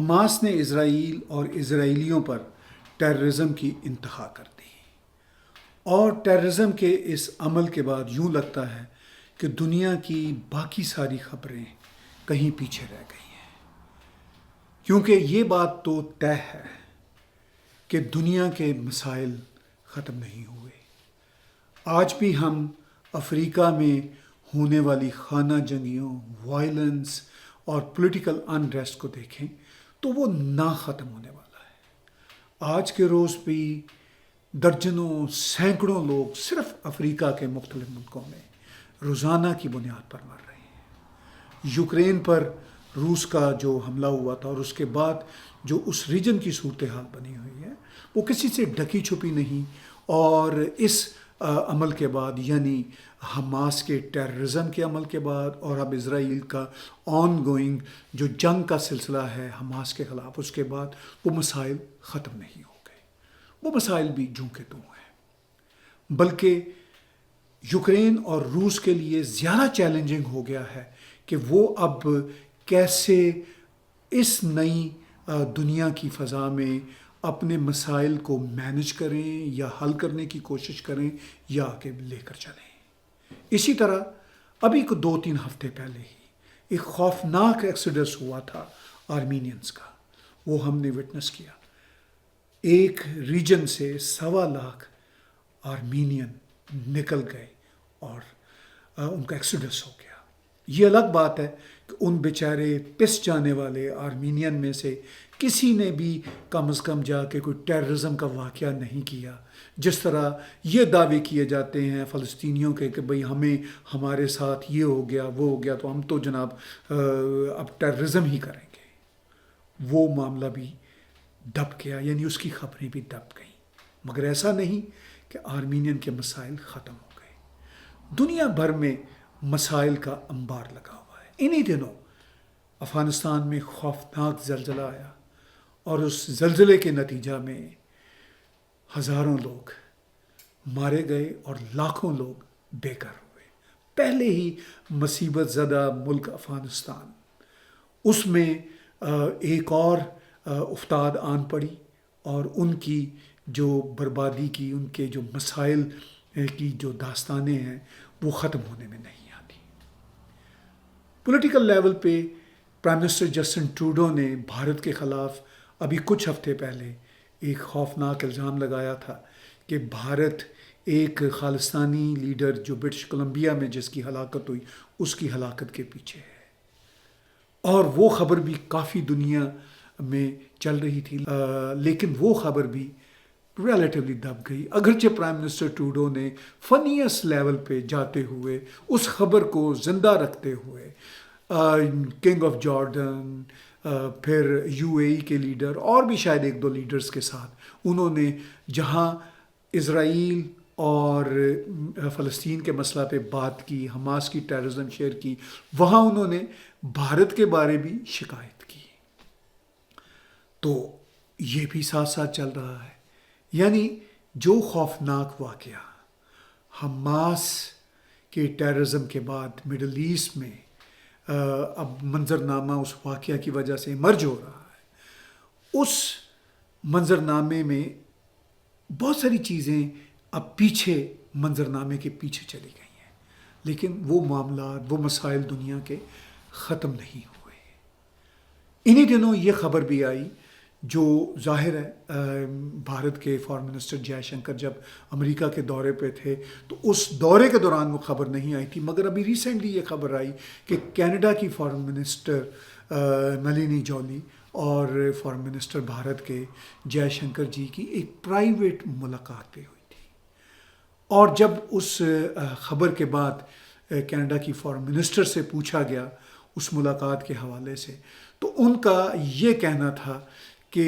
Hamas نے اسرائیل اور اسرائیلیوں پر terrorism کی انتہا کر دی، اور ٹیررزم کے اس عمل کے بعد یوں لگتا ہے کہ دنیا کی باقی ساری خبریں کہیں پیچھے رہ گئی ہیں، کیونکہ یہ بات تو طے ہے کہ دنیا کے مسائل ختم نہیں ہوئے۔ آج بھی ہم افریقہ میں ہونے والی خانہ جنگیوں، وائلنس اور پولیٹیکل انریسٹ کو دیکھیں تو وہ نہ ختم ہونے والا ہے۔ آج کے روز بھی درجنوں سینکڑوں لوگ صرف افریقہ کے مختلف ملکوں میں روزانہ کی بنیاد پر مر رہے ہیں۔ یوکرین پر روس کا جو حملہ ہوا تھا اور اس کے بعد جو اس ریجن کی صورتحال بنی ہوئی ہے وہ کسی سے ڈھکی چھپی نہیں، اور اس عمل کے بعد یعنی حماس کے ٹیررزم کے عمل کے بعد اور اب اسرائیل کا آن گوئنگ جو جنگ کا سلسلہ ہے حماس کے خلاف، اس کے بعد وہ مسائل ختم نہیں ہو گئے، وہ مسائل بھی جوں کے توں ہیں، بلکہ یوکرین اور روس کے لیے زیادہ چیلنجنگ ہو گیا ہے کہ وہ اب کیسے اس نئی دنیا کی فضا میں اپنے مسائل کو مینج کریں یا حل کرنے کی کوشش کریں یا آگے لے کر چلیں۔ اسی طرح ابھی کو 2-3 ہفتے پہلے ہی ایک خوفناک ایکسیڈس ہوا تھا آرمینینز کا، وہ ہم نے وٹنس کیا۔ ایک ریجن سے 1.25 آرمینین نکل گئے اور ان کا ایکسیڈس ہو گیا۔ یہ الگ بات ہے کہ ان بیچارے پس جانے والے آرمینین میں سے کسی نے بھی کم از کم جا کے کوئی ٹیررزم کا واقعہ نہیں کیا، جس طرح یہ دعوے کیے جاتے ہیں فلسطینیوں کے کہ بھئی ہمیں ہمارے ساتھ یہ ہو گیا وہ ہو گیا تو ہم تو جناب اب ٹیررزم ہی کریں گے۔ وہ معاملہ بھی دب گیا، یعنی اس کی خبریں بھی دب گئیں، مگر ایسا نہیں کہ آرمینین کے مسائل ختم ہو گئے۔ دنیا بھر میں مسائل کا انبار لگا ہوا ہے۔ انہی دنوں افغانستان میں خوفناک زلزلہ آیا اور اس زلزلے کے نتیجہ میں ہزاروں لوگ مارے گئے اور لاکھوں لوگ بے گھر ہوئے۔ پہلے ہی مصیبت زدہ ملک افغانستان، اس میں ایک اور افتاد آن پڑی اور ان کی جو بربادی کی، ان کے جو مسائل کی جو داستانیں ہیں وہ ختم ہونے میں نہیں آتی۔ پولیٹیکل لیول پہ پرائم منسٹر جسٹن ٹروڈو نے بھارت کے خلاف ابھی کچھ ہفتے پہلے ایک خوفناک الزام لگایا تھا کہ بھارت ایک خالستانی لیڈر جو برٹش کولمبیا میں جس کی ہلاکت ہوئی اس کی ہلاکت کے پیچھے ہے، اور وہ خبر بھی کافی دنیا میں چل رہی تھی، لیکن وہ خبر بھی ریلیٹیولی دب گئی، اگرچہ پرائم منسٹر ٹروڈو نے فنیس لیول پہ جاتے ہوئے اس خبر کو زندہ رکھتے ہوئے کنگ آف جارڈن، پھر یو اے ای کے لیڈر اور بھی شاید 1-2 لیڈرز کے ساتھ انہوں نے جہاں اسرائیل اور فلسطین کے مسئلہ پہ بات کی، حماس کی ٹیررزم شیئر کی، وہاں انہوں نے بھارت کے بارے بھی شکایت کی۔ تو یہ بھی ساتھ ساتھ چل رہا ہے، یعنی جو خوفناک واقعہ حماس کے ٹیررزم کے بعد مڈل ایسٹ میں اب منظرنامہ اس واقعہ کی وجہ سے مرج ہو رہا ہے، اس منظرنامے میں بہت ساری چیزیں اب پیچھے منظرنامے کے پیچھے چلی گئی ہیں، لیکن وہ معاملات، وہ مسائل دنیا کے ختم نہیں ہوئے۔ انہی دنوں یہ خبر بھی آئی جو ظاہر ہے بھارت کے فارن منسٹر جے شنکر جب امریکہ کے دورے پہ تھے تو اس دورے کے دوران وہ خبر نہیں آئی تھی، مگر ابھی ریسنٹلی یہ خبر آئی کہ کینیڈا کی فارن منسٹر ملینی جولی اور فارن منسٹر بھارت کے جے شنکر جی کی ایک پرائیویٹ ملاقات پہ ہوئی تھی، اور جب اس خبر کے بعد کینیڈا کی فارن منسٹر سے پوچھا گیا اس ملاقات کے حوالے سے تو ان کا یہ کہنا تھا کہ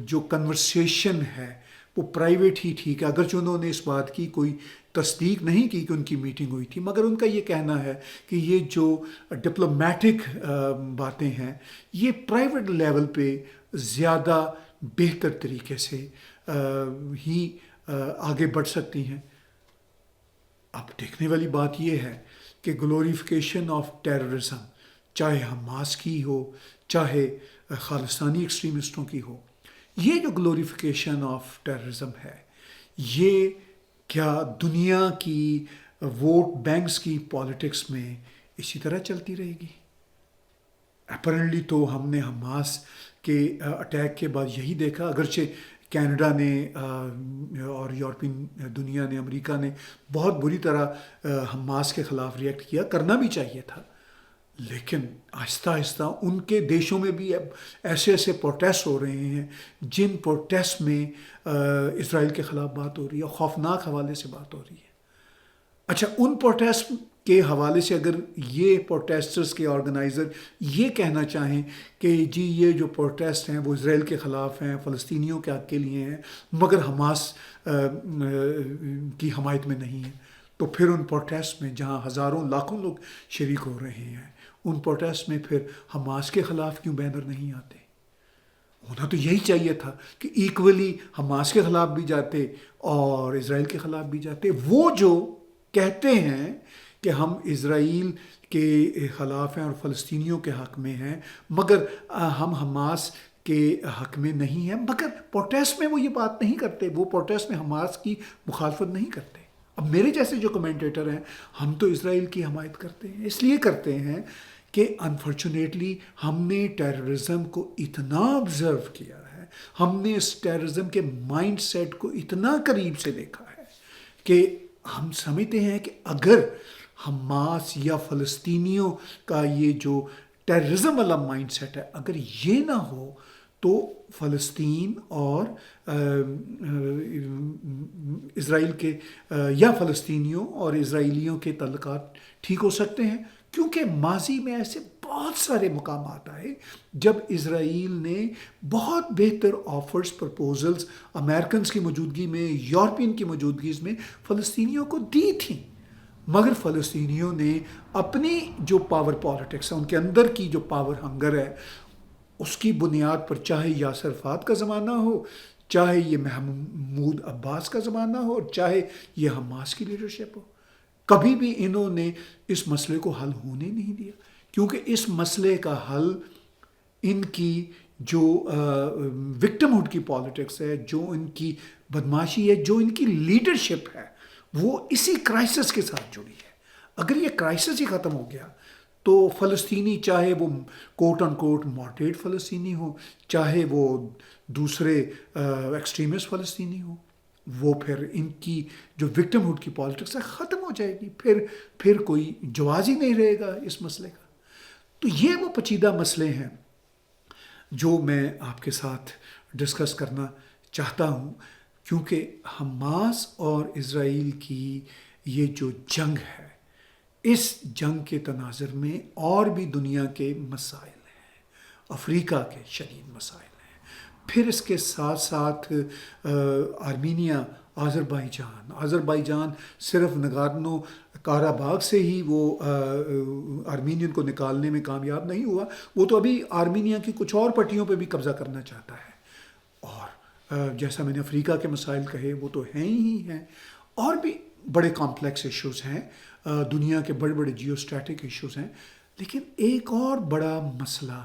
جو کنورسیشن ہے وہ پرائیویٹ ہی ٹھیک ہے، اگرچہ انہوں نے اس بات کی کوئی تصدیق نہیں کی کہ ان کی میٹنگ ہوئی تھی، مگر ان کا یہ کہنا ہے کہ یہ جو ڈپلومیٹک باتیں ہیں یہ پرائیویٹ لیول پہ زیادہ بہتر طریقے سے ہی آگے بڑھ سکتی ہیں۔ اب دیکھنے والی بات یہ ہے کہ گلوریفیکیشن آف ٹیررزم، چاہے حماس کی ہو، چاہے خالصتانی ایکسٹریمسٹوں کی ہو. یہ جو گلوریفیکیشن آف ٹیررزم ہے، یہ کیا دنیا کی ووٹ بینکس کی پالیٹکس میں اسی طرح چلتی رہے گی؟ اپیرنٹلی تو ہم نے حماس کے اٹیک کے بعد یہی دیکھا، اگرچہ کینیڈا نے اور یورپین دنیا نے، امریکہ نے بہت بری طرح حماس کے خلاف ریئیکٹ کیا، کرنا بھی چاہیے تھا، لیکن آہستہ آہستہ ان کے دیشوں میں بھی اب ایسے ایسے پروٹیسٹ ہو رہے ہیں جن پروٹیسٹ میں اسرائیل کے خلاف بات ہو رہی ہے، خوفناک حوالے سے بات ہو رہی ہے. اچھا، ان پروٹیسٹ کے حوالے سے اگر یہ پروٹیسٹرز کے آرگنائزر یہ کہنا چاہیں کہ جی یہ جو پروٹیسٹ ہیں وہ اسرائیل کے خلاف ہیں، فلسطینیوں کے حق کے لیے ہیں، مگر حماس کی حمایت میں نہیں ہیں، تو پھر ان پروٹیسٹ میں جہاں ہزاروں لاکھوں لوگ شریک ہو رہے ہیں، ان پروٹیسٹ میں پھر حماس کے خلاف کیوں بینر نہیں آتے؟ ہونا تو یہی چاہیے تھا کہ ایکولی حماس کے خلاف بھی جاتے اور اسرائیل کے خلاف بھی جاتے. وہ جو کہتے ہیں کہ ہم اسرائیل کے خلاف ہیں اور فلسطینیوں کے حق میں ہیں، مگر ہم حماس کے حق میں نہیں ہیں، مگر پروٹیسٹ میں وہ یہ بات نہیں کرتے، وہ پروٹیسٹ میں حماس کی مخالفت نہیں کرتے. اب میرے جیسے جو کمنٹیٹر ہیں، ہم تو اسرائیل کی حمایت کرتے ہیں، اس لیے کرتے ہیں کہ انفارچونیٹلی ہم نے ٹیررزم کو اتنا آبزرو کیا ہے، ہم نے اس ٹیررزم کے مائنڈ سیٹ کو اتنا قریب سے دیکھا ہے کہ ہم سمجھتے ہیں کہ اگر حماس یا فلسطینیوں کا یہ جو ٹیررزم والا مائنڈ سیٹ ہے، اگر یہ نہ ہو تو فلسطین اور اسرائیل کے یا فلسطینیوں اور اسرائیلیوں کے تعلقات ٹھیک ہو سکتے ہیں. کیونکہ ماضی میں ایسے بہت سارے مقامات آئے جب اسرائیل نے بہت بہتر آفرز، پرپوزلز امریکنز کی موجودگی میں، یورپین کی موجودگی میں فلسطینیوں کو دی تھیں، مگر فلسطینیوں نے اپنی جو پاور پالیٹکس ہے، ان کے اندر کی جو پاور ہنگر ہے، اس کی بنیاد پر، چاہے یاسر عرفات کا زمانہ ہو، چاہے یہ محمود عباس کا زمانہ ہو، اور چاہے یہ حماس کی لیڈرشپ ہو، کبھی بھی انہوں نے اس مسئلے کو حل ہونے نہیں دیا. کیونکہ اس مسئلے کا حل ان کی جو وکٹم ہوڈ کی پالیٹکس ہے، جو ان کی بدماشی ہے، جو ان کی لیڈرشپ ہے، وہ اسی کرائسس کے ساتھ جڑی ہے. اگر یہ کرائسس ہی ختم ہو گیا تو فلسطینی، چاہے وہ کوٹ ان کوٹ ماڈریٹ فلسطینی ہو، چاہے وہ دوسرے ایکسٹریمسٹ فلسطینی ہو، وہ پھر ان کی جو وکٹم ہوڈ کی پالیٹکس ہے ختم ہو جائے گی، پھر کوئی جواز ہی نہیں رہے گا اس مسئلے کا. تو یہ وہ پیچیدہ مسئلے ہیں جو میں آپ کے ساتھ ڈسکس کرنا چاہتا ہوں، کیونکہ حماس اور اسرائیل کی یہ جو جنگ ہے، اس جنگ کے تناظر میں اور بھی دنیا کے مسائل ہیں، افریقہ کے شدید مسائل ہیں، پھر اس کے ساتھ ساتھ آرمینیا، آذربائیجان صرف نگورنو کاراباغ سے ہی وہ آرمینین کو نکالنے میں کامیاب نہیں ہوا، وہ تو ابھی آرمینیا کی کچھ اور پٹیوں پہ بھی قبضہ کرنا چاہتا ہے. اور جیسا میں نے افریقہ کے مسائل کہے، وہ تو ہیں ہی ہیں، اور بھی بڑے کمپلیکس ایشوز ہیں، دنیا کے بڑے بڑے جیو اسٹریٹک ایشوز ہیں. لیکن ایک اور بڑا مسئلہ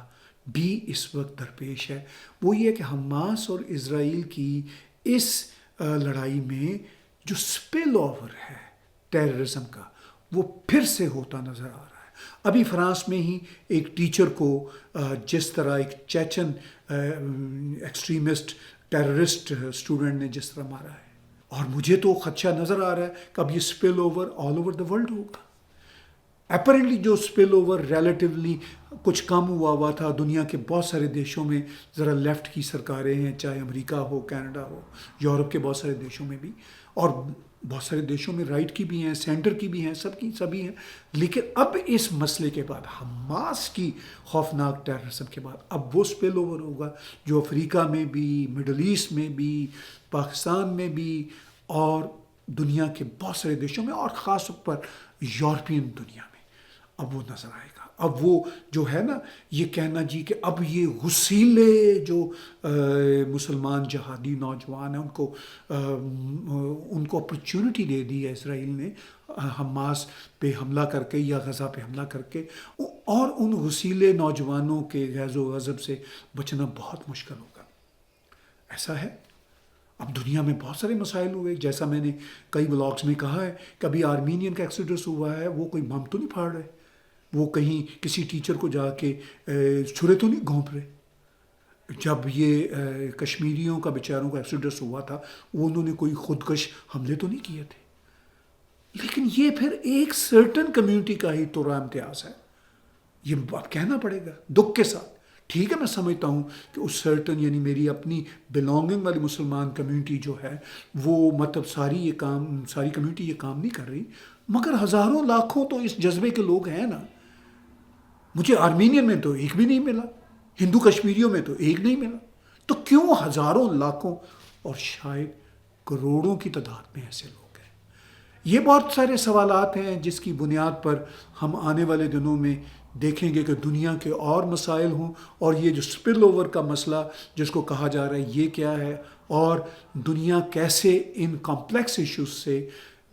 بھی اس وقت درپیش ہے، وہ یہ کہ حماس اور اسرائیل کی اس لڑائی میں جو سپل اوور ہے ٹیررزم کا، وہ پھر سے ہوتا نظر آ رہا ہے. ابھی فرانس میں ہی ایک ٹیچر کو جس طرح ایک چیچن ایکسٹریمسٹ ٹیررسٹ اسٹوڈنٹ نے جس طرح مارا ہے، اور مجھے تو خدشہ نظر آ رہا ہے کہ اب یہ spill over all over the world ہوگا. اپیرنٹلی جو سپل اوور ریلیٹیولی کچھ کم ہوا تھا دنیا کے بہت سارے دیشوں میں، ذرا لیفٹ کی سرکاریں ہیں، چاہے امریکہ ہو، کینیڈا ہو، یورپ کے بہت سارے دیشوں میں بھی، اور بہت سارے دیشوں میں رائٹ کی بھی ہیں، سینٹر کی بھی ہیں، سبھی ہیں. لیکن اب اس مسئلے کے بعد، حماس کی خوفناک ٹیررزم کے بعد، اب وہ سپل اوور ہوگا جو افریقہ میں بھی، مڈل ایسٹ میں بھی، پاکستان میں بھی، اور دنیا کے بہت سارے دیشوں میں، اور خاص طور پر یورپین دنیا میں اب وہ نظر آئے گا. اب وہ جو ہے نا، یہ کہنا جی کہ اب یہ غسیلے جو مسلمان جہادی نوجوان ہیں، ان کو اپرچونٹی دے دی ہے اسرائیل نے حماس پہ حملہ کر کے یا غزہ پہ حملہ کر کے. اور ان غسیلے نوجوانوں کے غیظ و غضب سے بچنا بہت مشکل ہوگا۔ ایسا ہے، اب دنیا میں بہت سارے مسائل ہوئے، جیسا میں نے کئی بلاگز میں کہا ہے، کبھی آرمینین کا ایکسوڈس ہوا ہے، وہ کوئی بم تو نہیں پھاڑ رہے، وہ کہیں کسی ٹیچر کو جا کے چھرے تو نہیں گھونپ رہے۔ جب یہ کشمیریوں کا بیچاروں کا ایکسوڈس ہوا تھا، وہ انہوں نے کوئی خودکش حملے تو نہیں کیے تھے، لیکن یہ پھر ایک سرٹن کمیونٹی کا ہی تو امتیاز ہے، یہ اب کہنا پڑے گا دکھ کے ساتھ۔ ٹھیک ہے، میں سمجھتا ہوں کہ اس سرٹن یعنی میری اپنی بلانگنگ والی مسلمان کمیونٹی جو ہے وہ مطلب ساری کمیونٹی یہ کام نہیں کر رہی، مگر ہزاروں لاکھوں تو اس جذبے کے لوگ ہیں نا۔ مجھے آرمینین میں تو ایک بھی نہیں ملا، ہندو کشمیریوں میں تو ایک نہیں ملا، تو کیوں ہزاروں لاکھوں اور شاید کروڑوں کی تعداد میں ایسے لوگ ہیں؟ یہ بہت سارے سوالات ہیں جس کی بنیاد پر ہم آنے والے دنوں میں دیکھیں گے کہ دنیا کے اور مسائل ہوں، اور یہ جو سپل اوور کا مسئلہ جس کو کہا جا رہا ہے یہ کیا ہے، اور دنیا کیسے ان کمپلیکس ایشوز سے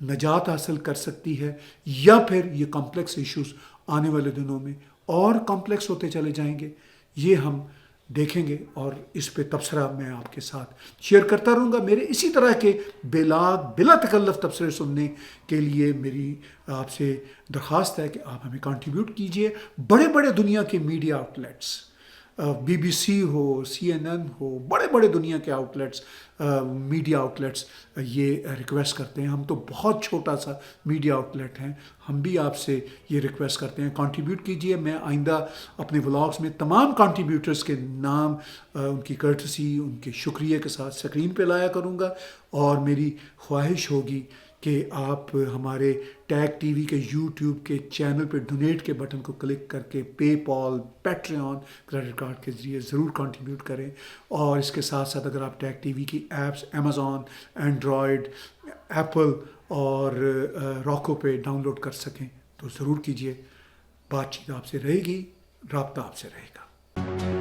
نجات حاصل کر سکتی ہے، یا پھر یہ کمپلیکس ایشوز آنے والے دنوں میں اور کمپلیکس ہوتے چلے جائیں گے، یہ ہم دیکھیں گے، اور اس پہ تبصرہ میں آپ کے ساتھ شیئر کرتا رہوں گا۔ میرے اسی طرح کے بلا تکلف تبصرے سننے کے لیے میری آپ سے درخواست ہے کہ آپ ہمیں کنٹریبیوٹ کیجئے۔ بڑے بڑے دنیا کے میڈیا آؤٹلیٹس، BBC ہو، CNN ہو، بڑے بڑے دنیا کے آؤٹلیٹس، میڈیا آؤٹلیٹس یہ ریکویسٹ کرتے ہیں، ہم تو بہت چھوٹا سا میڈیا آؤٹلیٹ ہیں، ہم بھی آپ سے یہ ریکویسٹ کرتے ہیں کنٹریبیوٹ کیجئے۔ میں آئندہ اپنے ولاگز میں تمام کنٹریبیوٹرز کے نام، ان کی کرٹسی، ان کے شکریہ کے ساتھ اسکرین پہ لایا کروں گا، اور میری خواہش ہوگی کہ آپ ہمارے ٹیگ ٹی وی کے یوٹیوب کے چینل پہ ڈونیٹ کے بٹن کو کلک کر کے پے پال، پیٹریون، کریڈٹ کارڈ کے ذریعے ضرور کنٹریبیوٹ کریں، اور اس کے ساتھ ساتھ اگر آپ ٹیگ ٹی وی کی ایپس امیزون، اینڈرائڈ، ایپل اور راکو پہ ڈاؤن لوڈ کر سکیں تو ضرور کیجیے۔ بات چیت آپ سے رہے گی، رابطہ آپ سے رہے گا۔